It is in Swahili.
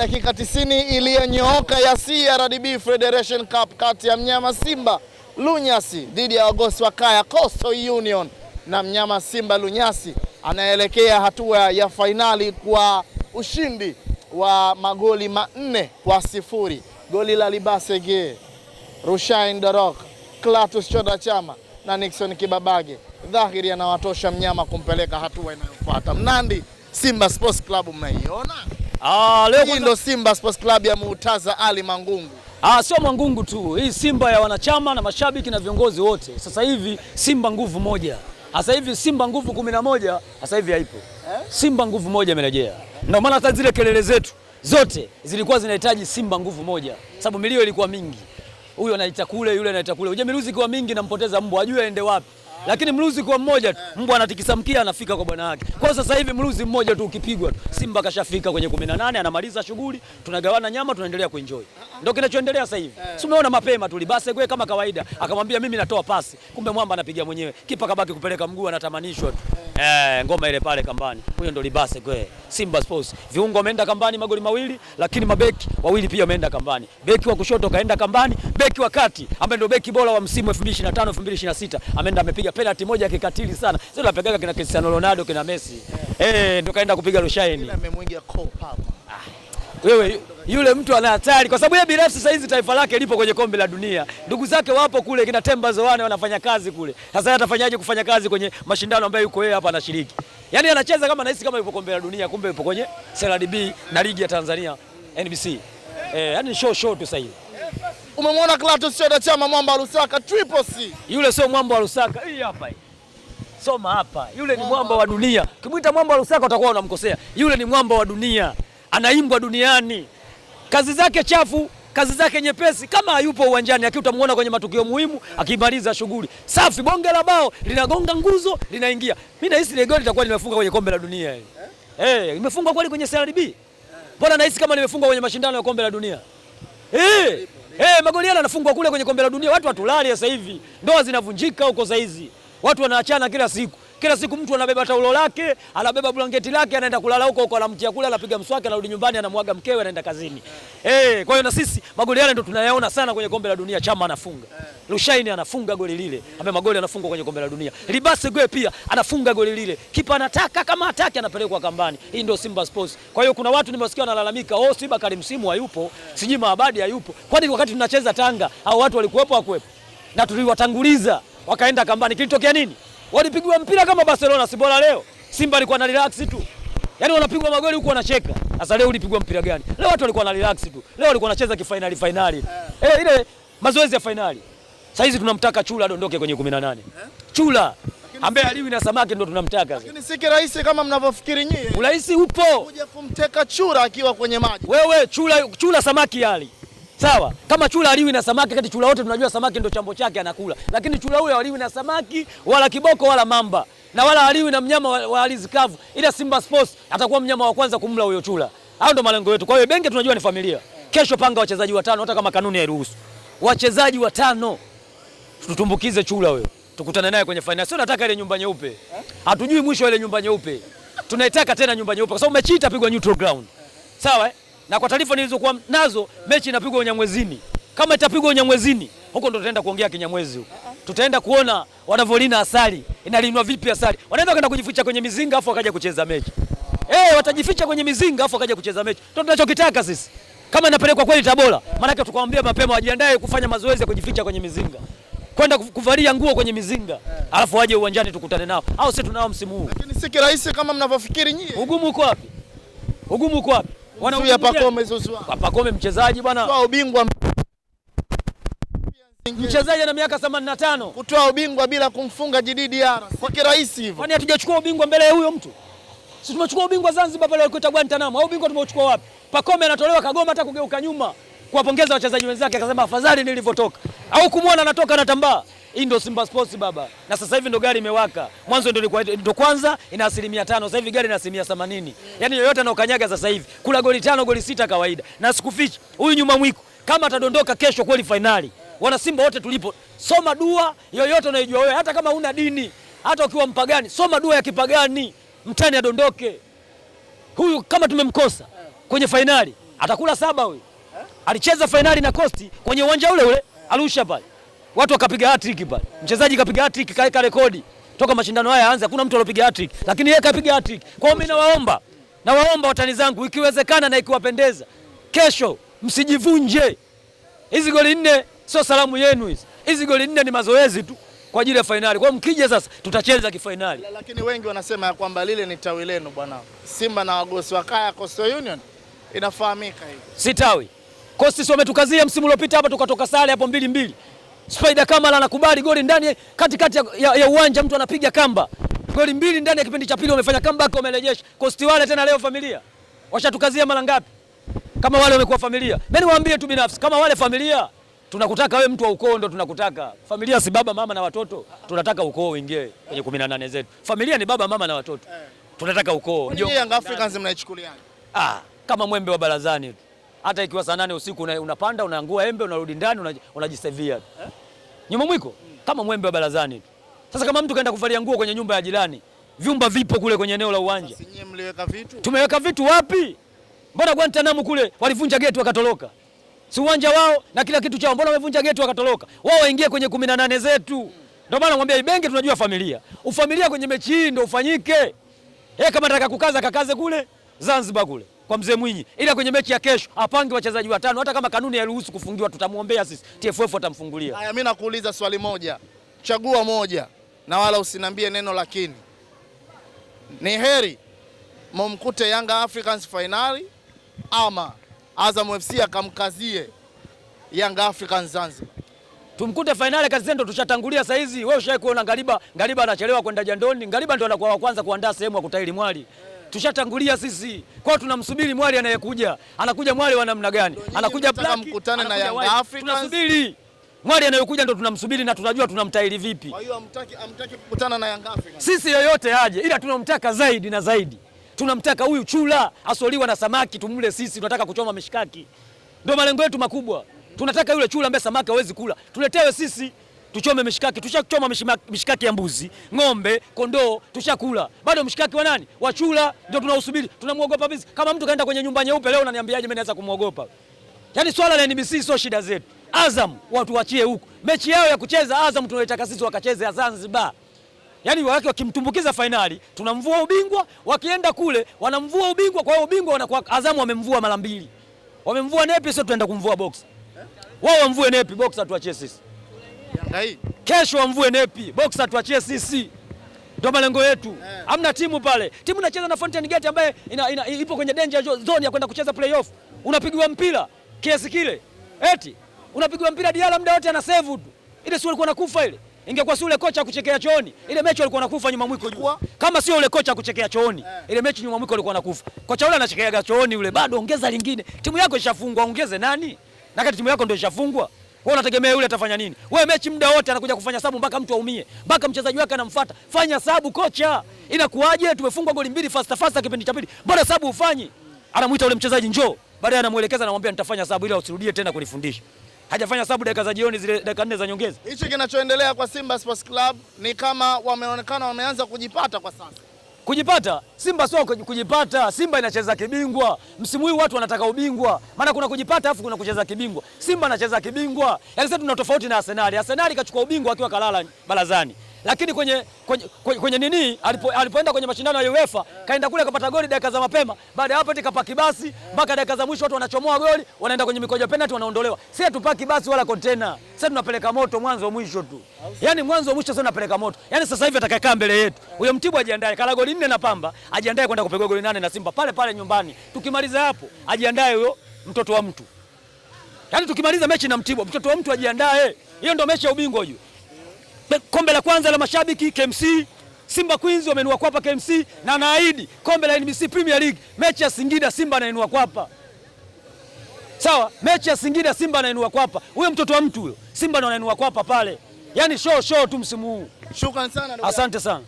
dakika 90 iliyonyooka ya CRDB Federation Cup kati ya mnyama Simba Lunyasi dhidi ya wagosi wa Kaya Coastal Union, na mnyama Simba Lunyasi anaelekea hatua ya fainali kwa ushindi wa magoli 4-0. Goli la Libasege, Rushain Darok, Clatous Chota Chama na Nixon Kibabage dhahiri anawatosha mnyama kumpeleka hatua inayofuata. Mnandi, Simba Sports Club mnaiona? Leo ndo Simba Sports Club ya Murtaza Ali Mangungu. Sio Mangungu tu. Hii Simba ya wanachama na mashabiki na viongozi wote. Sasa hivi Simba nguvu moja. Sasa hivi Simba nguvu 11, sasa hivi haipo. Simba nguvu moja imerejea. Ndio maana hata zile kelele zetu zote zilikuwa zinahitaji Simba nguvu moja. Sababu milio ilikuwa mingi. Huyo anaita kule, yule anaita kule. Uje miluzi kwa mingi nampoteza mbwa, ajue aende wapi. Lakini mluzi kwa mmoja tu, mbwa anatikisa mkia anafika kwa bwana wake. Kwa sasa hivi mluzi mmoja tu ukipigwa tu, Simba kashafika kwenye 18, anamaliza shughuli, tunagawana nyama, tunaendelea kuenjoy. Ndio kinachoendelea sasa hivi. Si umeona mapema tu Libasege kama kawaida, akamwambia mimi natoa pasi. Kumbe mwamba anapiga mwenyewe. Kipa kabaki kupeleka mguu, anatamanishwa tu. Ngoma ile pale kambani. Huyo ndo Libasege. Simba Sports. Viungo wameenda kambani magoli mawili, lakini mabeki wawili pia wameenda kambani. Beki wa kushoto kaenda kambani, beki wa kati ambaye ndo beki bora wa msimu 2025 2026 ameenda amepiga penalty moja kikatili sana. Sio napigaga kina Cristiano Ronaldo kina Messi. Ndio kaenda kupiga Rushaini. Amemwingia Copa. Wewe yule mtu ana hatari kwa sababu yeye binafsi sasa hizi taifa lake lipo kwenye kombe la dunia. Ndugu zake wapo kule kina Temba Zoane wanafanya kazi kule. Sasa yeye atafanyaje kufanya kazi kwenye mashindano ambayo yuko yeye hapa anashiriki? Yaani anacheza kama anahisi kama yupo kombe la dunia, kumbe yupo kwenye CRDB na ligi ya Tanzania NBC. Yaani show tu sasa hivi. Umemwona Clatous Chota Chama mwamba wa Lusaka Triple C. Yule sio mwamba wa Lusaka. Hii hapa hii. Soma hapa. Yule ni mwamba wa dunia. Ukimwita mwamba wa Lusaka utakuwa unamkosea. Yule ni mwamba wa dunia. Anaimbwa duniani. Kazi zake chafu, kazi zake nyepesi, kama hayupo uwanjani lakini utamuona kwenye matukio muhimu akimaliza shughuli. Safi, bonge la bao linagonga nguzo, linaingia. Mimi nahisi ile goli litakuwa limefunga kwenye kombe la dunia hili. Imefungwa kweli kwenye CRDB? Mbona nahisi kama limefungwa kwenye mashindano ya kombe la dunia? Magoli yale yanafungwa kule kwenye kombe la dunia. Watu watulali sasa hivi. Ndoa zinavunjika huko sasa hizi. Watu wanaachana kila siku. Kila siku mtu anabeba taulo lake, anabeba blanketi lake, anaenda kulala huko anamtia kule, anapiga mswaki, anarudi nyumbani, anamwaga mkewe, anaenda kazini. Kwa hiyo na sisi magoli yale ndio tunayaona sana kwenye kombe la dunia. Chama anafunga. Rushaini anafunga goli lile. Ambaye magoli anafungwa kwenye kombe la dunia. Libasege pia anafunga goli lile. Kipa anataka kama hataki anapelekwa kambani. Hii ndio Simba Sports. Kwa hiyo kuna watu nimesikia wanalalamika, Simba Karim Simu hayupo, sijui Maabadi hayupo. Kwani wakati tunacheza Tanga au watu walikuwepo hakuwepo? Na tuliwatanguliza wakaenda kambani. Kilitokea nini? Walipigwa mpira kama Barcelona, si bora leo. Simba alikuwa na relax tu. Yaani wanapigwa magoli huko wanacheka. Sasa leo ulipigwa mpira gani? Leo watu walikuwa na relax tu. Leo walikuwa wanacheza kifinali. Ile mazoezi ya finali. Sasa hizi tunamtaka Chula adondoke kwenye 18. Chula ambaye aliwi na samaki ndio tunamtaka. Lakini si kirahisi kama mnavyofikiri nyie. Urahisi upo. Kuja kumteka Chura akiwa kwenye maji. Wewe Chula samaki yali. Sawa, kama Chula aliwi na samaki, kati Chula wote tunajua samaki ndio chambo chake anakula. Lakini Chula huyo aliwi na samaki, wala kiboko wala mamba. Na wala aliwi na mnyama wa ardhi kavu. Ila Simba Sports atakuwa mnyama wa kwanza kumla huyo Chula. Hao ndio malengo yetu. Kwa hiyo Benge tunajua ni familia. Kesho panga wachezaji 5 hata kama kanuni hairuhusu. Wachezaji 5. Tutumbukize Chula huyo. Tukutane naye kwenye finali. Sio nataka ile nyumba nyeupe. Hatujui mwisho ile nyumba nyeupe. Tunaitaka tena nyumba nyeupe kwa sababu mechi itapigwa neutral ground. Sawa Na kwa taarifa nilizokuwa nazo mechi inapigwa Unyamwezini. Kama itapigwa Unyamwezini, huko ndo tutaenda kuongea Kinyamwezi huko. Tutaenda kuona wanavolina asali. Inalinwa vipi asali? Wanaweza kwenda kujificha kwenye mizinga afu wakaja kucheza mechi. Watajificha kwenye mizinga afu wakaja kucheza mechi. Ndio tunachokitaka sisi. Kama inapelekwa kweli Tabora, maana yake tukamwambia mapema wajiandae kufanya mazoezi ya kujificha kwenye mizinga. Kwenda kuvalia nguo kwenye mizinga. Alafu waje uwanjani tukutane nao. Au sisi tunao msimu huu. Lakini si kirahisi kama mnavyofikiri nyie. Ugumu uko wapi? Wanazuia Pacome Zouzoua. Kwa Pacome mchezaji bwana. Kutoa ubingwa. Mchezaji ana miaka 85. Kutoa ubingwa bila kumfunga Djigui Diarra. Kwa kirahisi hivyo. Kwani hatujachukua ubingwa mbele ya huyo mtu? Sisi tumechukua ubingwa Zanzibar pale walikuita Guantanamo. Au ubingwa tumeuchukua wapi? Pacome anatolewa Kagoma hata kugeuka nyuma. Kuwapongeza wachezaji wenzake akasema afadhali nilivyotoka. Au kumuona anatoka anatambaa. Hii ndio Simba Sports baba. Na sasa hivi ndo gari imewaka. Mwanzo ndo kwanza ina 5%. Sasa hivi gari ina 80%. Yaani yoyote anaokanyaga sasa hivi. Kula goli 5 goli 6 kawaida. Na sikufichi. Huyu nyuma mwiko kama atadondoka kesho kweli finali. Wana Simba wote tulipo. Soma dua yoyote unayojua wewe hata kama huna dini. Hata ukiwa mpagani, soma dua ya kipagani. Mtani adondoke. Huyu kama tumemkosa kwenye finali Atakula 7 huyu. Alicheza fainali na Coast kwenye uwanja ule ule Arusha pale. Watu wakapiga hat-trick pale. Mchezaji kapiga hat-trick, kaeka rekodi. Toka mashindano haya yaanze hakuna mtu aliyopiga hat-trick, lakini yeye kapiga hat-trick. Kwa hiyo mimi nawaomba watani zangu, ikiwezekana na ikiwapendeza, kesho msijivunje. Hizi goli 4 sio salamu yenu hizi. Hizi goli 4 ni mazoezi tu kwa ajili ya fainali. Kwa hiyo mkija sasa tutacheza kifainali. Lakini wengi wanasema ya kwamba lile ni tawi lenu bwana. Simba na wagosi wa kaya Coastal Union inafahamika hivi. Si tawi. Coast wametukazia msimu uliopita hapa tukatoka sare hapo 2-2. Spider Kamala anakubali goli ndani katikati ya uwanja, mtu anapiga kamba. Goli 2 ndani ya kipindi cha pili, wamefanya comeback, wamerejesha. Coast wale tena leo familia. Washatukazia mara ngapi? Kama wale wamekuwa familia. Mimi niwaambie tu binafsi, kama wale familia, tunakutaka wewe mtu wa ukoo ndo tunakutaka. Familia si baba mama na watoto. Tunataka ukoo uingie kwenye 18 zetu. Familia ni baba mama na watoto. Tunataka ukoo. Ndio Young Africans mnaichukuliaje? Kama mwembe wa barazani tu. Hata ikiwa saa 8 usiku unapanda unaangua embe unarudi ndani unajisevia. Nyuma mwiko kama mwembe wa barazani tu. Sasa kama mtu kaenda kuvalia nguo kwenye nyumba ya jirani, vyumba vipo kule kwenye eneo la uwanja. Sisi nyinyi mliweka vitu? Tumeweka vitu wapi? Mbona Guantanamo kule walivunja geti wakatoroka? Si uwanja wao na kila kitu chao, mbona wamevunja geti wakatoroka? Wao waingie kwenye 18 zetu. Ndio maana nakwambia Ibenge tunajua familia. Ufamilia kwenye mechi hii ndio ufanyike. Kama nataka kukaza kakaze kule Zanzibar kule kwa Mzee Mwinyi. Ila kwenye mechi ya kesho apange wachezaji 5, hata kama kanuni hairuhusu kufungiwa tutamuombea sisi. TFF watamfungulia. Haya, mimi nakuuliza swali moja. Chagua moja na wala usiniambie neno lakini. Ni heri mumkute Yanga Africans finali ama Azam FC akamkazie Yanga Africans Zanzibar? Tumkute finali kazi ndo tushatangulia saa hizi. Wewe ushawahi kuona Ngaliba anachelewa kwenda jandoni? Ngaliba ndo anakuwa wa kwanza kuandaa sehemu ya kutairi mwali. Tushatangulia sisi. Kwa hiyo tunamsubiri mwali anayekuja. Anakuja mwali wa namna gani? Anakuja black, mkutane na Yanga Africans. Tunasubiri. Mwali anayekuja ndo tunamsubiri na tunajua tunamtairi vipi. Kwa hiyo amtaki kukutana na Yanga Africans. Sisi yoyote aje, ila tunamtaka zaidi na zaidi. Tunamtaka huyu chula asoliwa na samaki tumle sisi, tunataka kuchoma mishikaki. Ndio malengo yetu makubwa. Tunataka yule chula ambaye samaki hawezi kula. Tuletewe sisi tuchome mishikaki. Tushachoma mishikaki ya mbuzi, ng'ombe, kondoo, tushakula. Bado mshikaki wa nani? Wa chula ndio tunausubiri. Tunamuogopa vipi? Kama mtu kaenda kwenye nyumba nyeupe leo unaniambiaje mimi naweza kumuogopa? Yaani swala la NBC sio shida zetu. Azam watu wachie huko. Mechi yao ya kucheza Azam tunaitaka sisi wakacheze Zanzibar. Yaani wake wakimtumbukiza finali tunamvua ubingwa, wakienda kule wanamvua ubingwa, kwa hiyo ubingwa wanakuwa Azam wamemvua mara 2. Wamemvua nepi, sio tuenda kumvua boxer. Wao wamvue nepi, boxer tuachie sisi. Yanga hii kesho wamvue nepi, boxer tuachie sisi. Ndio malengo yetu. Hamna timu pale. Timu inacheza na Fountain Gate ambaye ipo kwenye danger zone ya kwenda kucheza playoff. Unapigwa mpira kiasi kile. Eti unapigwa mpira Diala muda wote ana save tu. Ile sio alikuwa nakufa ile. Ingekuwa si ule kocha kuchekea chooni. Ile mechi alikuwa anakufa nyuma mwiko juu. Kama sio ule kocha kuchekea chooni. Ile mechi nyuma mwiko alikuwa anakufa. Kocha yule anachekea chooni yule, bado ongeza lingine. Timu yako ishafungwa, ongeze nani? Na kati timu yako ndio ishafungwa. Wewe unategemea yule atafanya nini? Wewe mechi muda wote anakuja kufanya sabu mpaka mtu aumie. Mpaka mchezaji wake anamfuata. Fanya sabu kocha. Inakuaje tumefungwa goli 2 fast kipindi cha pili. Mbona sabu ufanyi? Anamuita ule mchezaji njoo. Baadaye anamuelekeza anamwambia nitafanya sabu ila usirudie tena kunifundisha. Hajafanya sabu dakika za jioni zile dakika 4 za nyongeza. Hicho kinachoendelea kwa Simba Sports Club ni kama wameonekana wameanza kujipata kwa sasa. Kujipata? Simba sio kujipata. Simba inacheza kibingwa. Msimu huu watu wanataka ubingwa. Maana kuna kujipata afu kuna kucheza kibingwa. Simba anacheza kibingwa. Yaani sasa tuna tofauti na Arsenal. Arsenal kachukua ubingwa akiwa kalala barazani. Lakini kwenye nini alipoenda kwenye mashindano ya UEFA kaenda kule kapata goli dakika za mapema. Baada ya hapo tikapaki basi mpaka dakika za mwisho watu wanachomoa goli, wanaenda kwenye mikojo penalty wanaondolewa. Sisi tupaki basi wala container. Sisi tunapeleka moto mwanzo mwisho tu. Yaani mwanzo mwisho sasa tunapeleka moto. Yaani sasa hivi atakayekaa mbele yetu. Huyo Mtibwa ajiandae kala goli 4 na Pamba, ajiandae kwenda kupiga goli 8 na Simba pale nyumbani. Tukimaliza hapo ajiandae huyo mtoto wa mtu. Yaani tukimaliza mechi na Mtibwa, mtoto wa mtu ajiandae. Hiyo ndio mechi ya ubingwa hiyo. Kombe la kwanza la mashabiki KMC, Simba Queens wamenua kwapa KMC, na naahidi kombe la NBC Premier League mechi ya Singida Simba anainua kwapa. Sawa, mechi ya Singida Simba anainua kwapa. Huyo mtoto wa mtu huyo Simba anainua kwapa pale. Yaani show tu msimu huu. Shukrani sana. Asante sana.